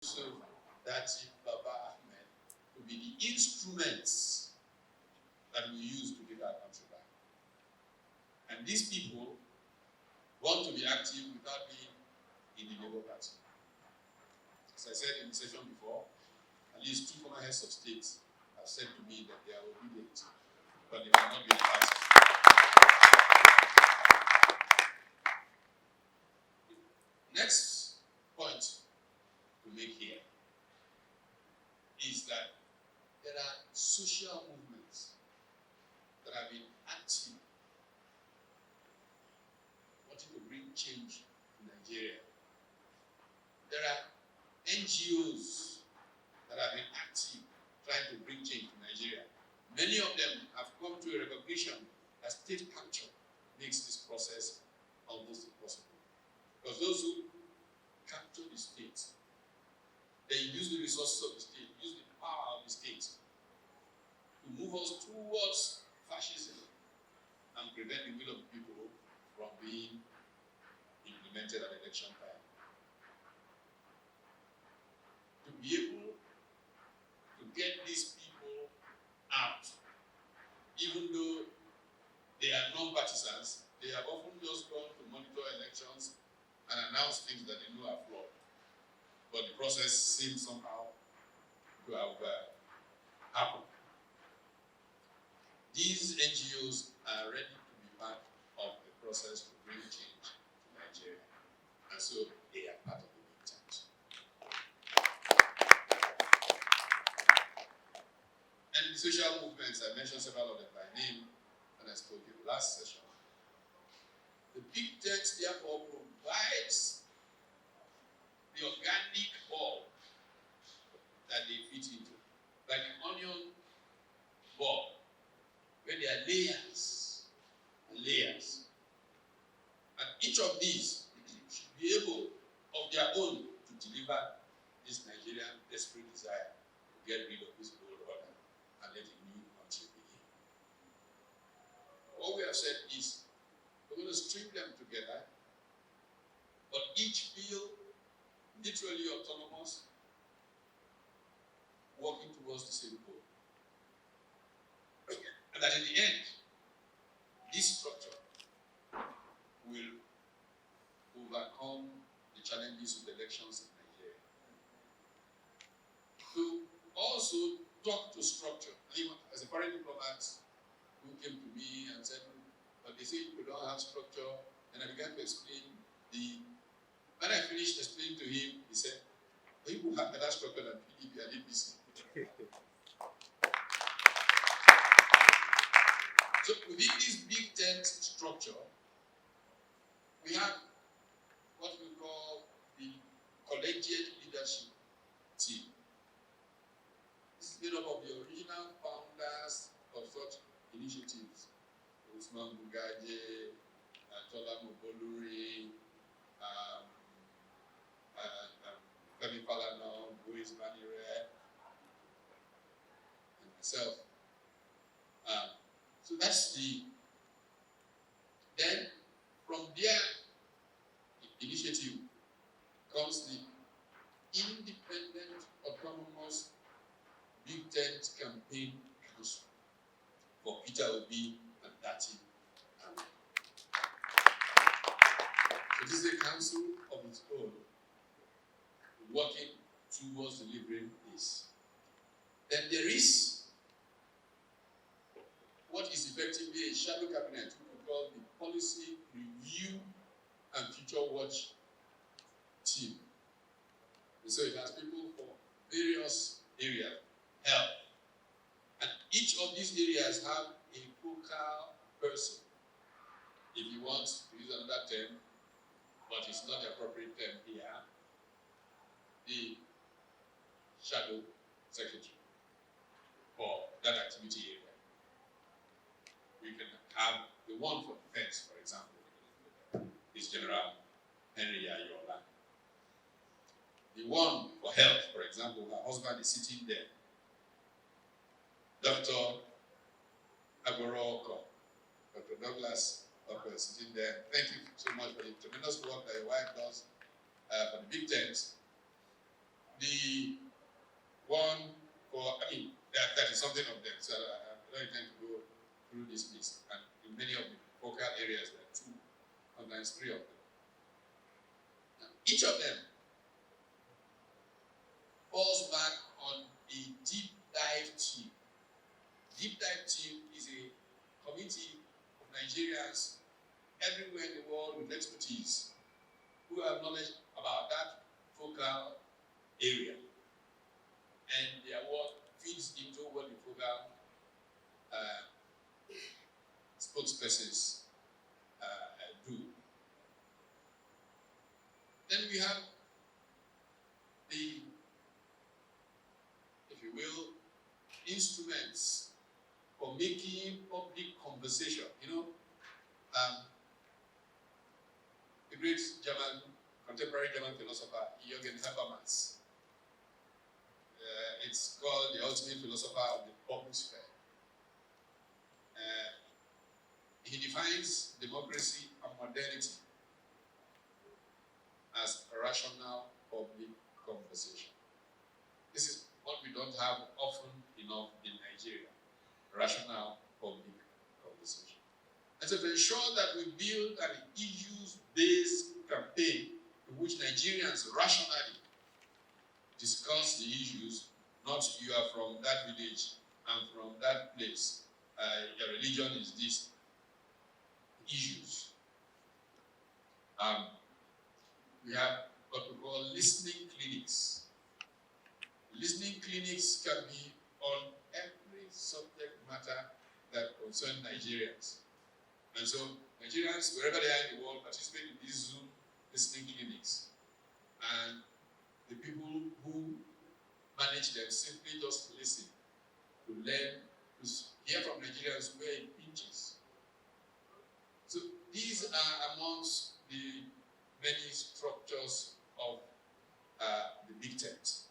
Yusuf, Dati, Baba, Ahmed to be the instruments that we use to get our country back. And these people want to be active without being in the Labour Party. As I said in the session before, at least 2 former heads of state have said to me that they are obedient, but they cannot be in the party. Next point to make here is that there are social movements that have been active, wanting to bring change to Nigeria. There are NGOs that have been active, trying to bring change to Nigeria. Many of them have come to a recognition that state capture makes this process almost impossible. Because those who capture the state, they use the resources of the state, use the power of the state to move us towards fascism and prevent the will of the people from being implemented at election time. To be able to get these people out, even though they are non-partisans, they have often just gone to monitor elections and announce things that they know are flawed. But the process seems somehow to have happened. These NGOs are ready to be part of the process to bring change to Nigeria. And so they are part of the big tent. And the social movements, I mentioned several of them by name when I spoke in the last session. The big tent therefore provides the organic ball that they fit into, like an onion ball, where there are layers and layers. And each of these should be able, of their own, to deliver this Nigerian desperate desire to get rid of this old order and let a new country begin. What we have said is, we're going to string them together, but each feel literally autonomous, working towards the same goal. And that in the end, this structure will overcome the challenges of the elections in Nigeria. To also talk to structure. As a foreign diplomat who came to me and said, but they say we don't have structure, and I began to explain when I finished explaining to him, he said, people have better structure than PDP and APC. So within this big tent structure, we have what we call the collegiate leadership team. This is made up of the original founders of such initiatives. Usman Bugaje, Tola Moboluri, Femi Falana, Boris Banire, and myself. So that's then from their initiative comes the Independent Autonomous Big Tent Campaign Council for Peter Obi and Dati. So this is a council of its own, working towards delivering this. Then there is what is effectively a shadow cabinet, which we call the Policy Review and Future Watch team. And so it has people for various areas, health. And each of these areas have a focal person. If you want to use another term, but it's not the appropriate term here, the shadow secretary for that activity area. We can have the one for defense, for example, is General Henry Ayola. The one for health, for example, her husband is sitting there. Dr. Agoroko, Dr. Douglas Dr. sitting there. Thank you so much for the tremendous work that your wife does for the big tent. The one for, there are 30 something of them, so I don't intend to go through this list. And in many of the focal areas, there are 2, sometimes 3 of them. Now, each of them falls back on a deep dive team. Deep dive team is a committee of Nigerians everywhere in the world with expertise who have knowledge about that focal area. And their work feeds into what the focal spokespersons do. Then we have the, if you will, instruments for making public conversation. The great contemporary German philosopher Jürgen Habermas. It's called the ultimate philosopher of the public sphere. He defines democracy and modernity as a rational public conversation. This is what we don't have often enough in Nigeria, rational public conversation. And so to ensure that we build an issues-based campaign in which Nigerians rationally discuss the issues, not you are from that village and from that place, your religion is this, issues. We have what we call listening clinics. Listening clinics can be on every subject matter that concerns Nigerians. And so Nigerians, wherever they are in the world, participate in these Zoom listening clinics. And the people who manage them simply just listen, to learn, to hear from Nigerians where it pinches. So these are amongst the many structures of the big tent.